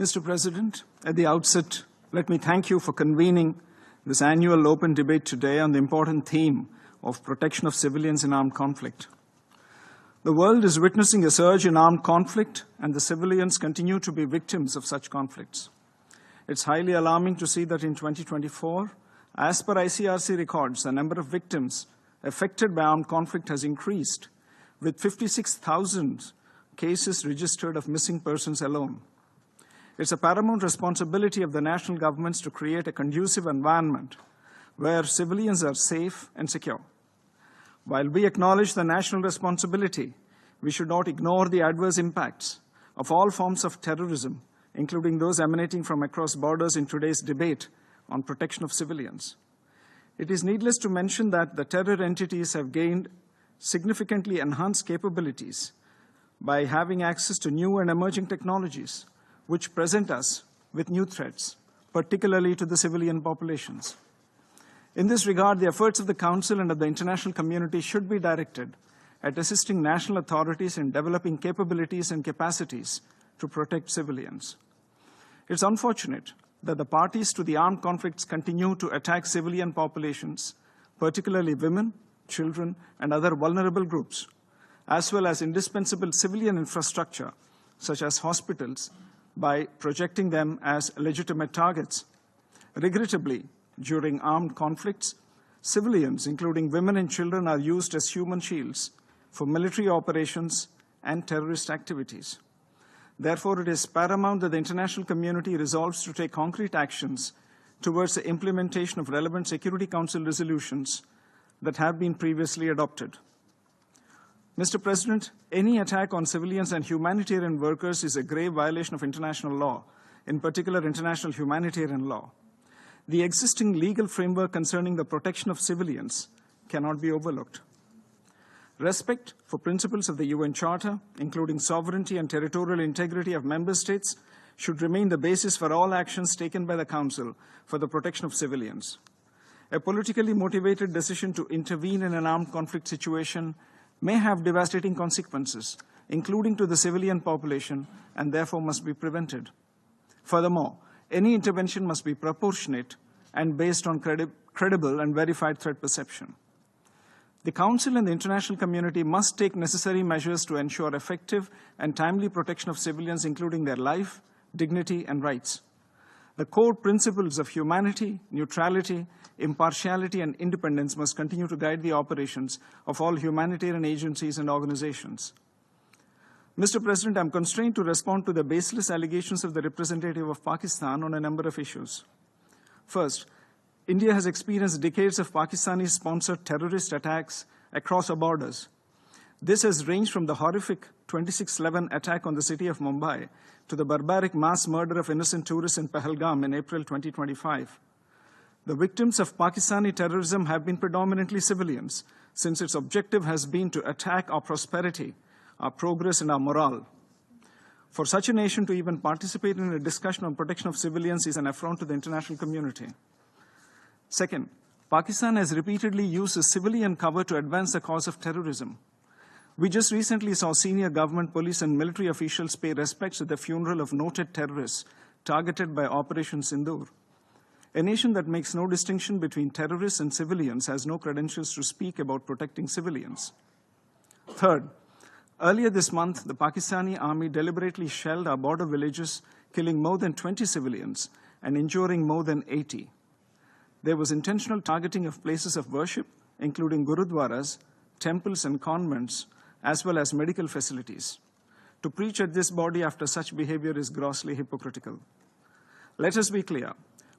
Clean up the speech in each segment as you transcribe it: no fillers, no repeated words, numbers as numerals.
Mr. President, at the outset, let me thank you for convening this annual open debate today on the important theme of protection of civilians in armed conflict. The world is witnessing a surge in armed conflict, and the civilians continue to be victims of such conflicts. It's highly alarming to see that in 2024, as per ICRC records, the number of victims affected by armed conflict has increased, with 56,000 cases registered of missing persons alone. It's a paramount responsibility of the national governments to create a conducive environment where civilians are safe and secure. While we acknowledge the national responsibility, we should not ignore the adverse impacts of all forms of terrorism, including those emanating from across borders in today's debate on protection of civilians. It is needless to mention that the terror entities have gained significantly enhanced capabilities by having access to new and emerging technologies, which present us with new threats, particularly to the civilian populations. In this regard, the efforts of the Council and of the international community should be directed at assisting national authorities in developing capabilities and capacities to protect civilians. It's unfortunate that the parties to the armed conflicts continue to attack civilian populations, particularly women, children, and other vulnerable groups, as well as indispensable civilian infrastructure, such as hospitals, by projecting them as legitimate targets. Regrettably, during armed conflicts, civilians, including women and children, are used as human shields for military operations and terrorist activities. Therefore, it is paramount that the international community resolves to take concrete actions towards the implementation of relevant Security Council resolutions that have been previously adopted. Mr. President, any attack on civilians and humanitarian workers is a grave violation of international law, in particular international humanitarian law. The existing legal framework concerning the protection of civilians cannot be overlooked. Respect for principles of the UN Charter, including sovereignty and territorial integrity of member states, should remain the basis for all actions taken by the Council for the protection of civilians. A politically motivated decision to intervene in an armed conflict situation may have devastating consequences, including to the civilian population, and therefore must be prevented. Furthermore, any intervention must be proportionate and based on credible and verified threat perception. The Council and the international community must take necessary measures to ensure effective and timely protection of civilians, including their life, dignity, and rights. The core principles of humanity, neutrality, impartiality, and independence must continue to guide the operations of all humanitarian agencies and organizations. Mr. President, I'm constrained to respond to the baseless allegations of the representative of Pakistan on a number of issues. First, India has experienced decades of Pakistani-sponsored terrorist attacks across our borders. This has ranged from the horrific 26/11 attack on the city of Mumbai to the barbaric mass murder of innocent tourists in Pahalgam in April 2025. The victims of Pakistani terrorism have been predominantly civilians, since its objective has been to attack our prosperity, our progress, and our morale. For such a nation to even participate in a discussion on protection of civilians is an affront to the international community. Second, Pakistan has repeatedly used the civilian cover to advance the cause of terrorism. We just recently saw senior government, police, and military officials pay respects at the funeral of noted terrorists targeted by Operation Sindoor. A nation that makes no distinction between terrorists and civilians has no credentials to speak about protecting civilians. Third, earlier this month, the Pakistani army deliberately shelled our border villages, killing more than 20 civilians and injuring more than 80. There was intentional targeting of places of worship, including gurudwaras, temples, and convents, as well as medical facilities. To preach at this body after such behavior is grossly hypocritical. Let us be clear.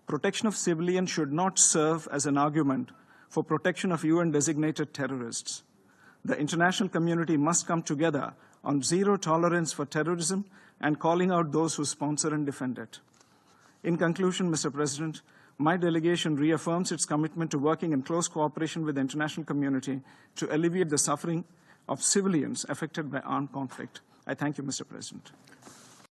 Protection of civilians should not serve as an argument for protection of UN-designated terrorists. The international community must come together on zero tolerance for terrorism and calling out those who sponsor and defend it. In conclusion, Mr. President, my delegation reaffirms its commitment to working in close cooperation with the international community to alleviate the suffering of civilians affected by armed conflict. I thank you, Mr. President.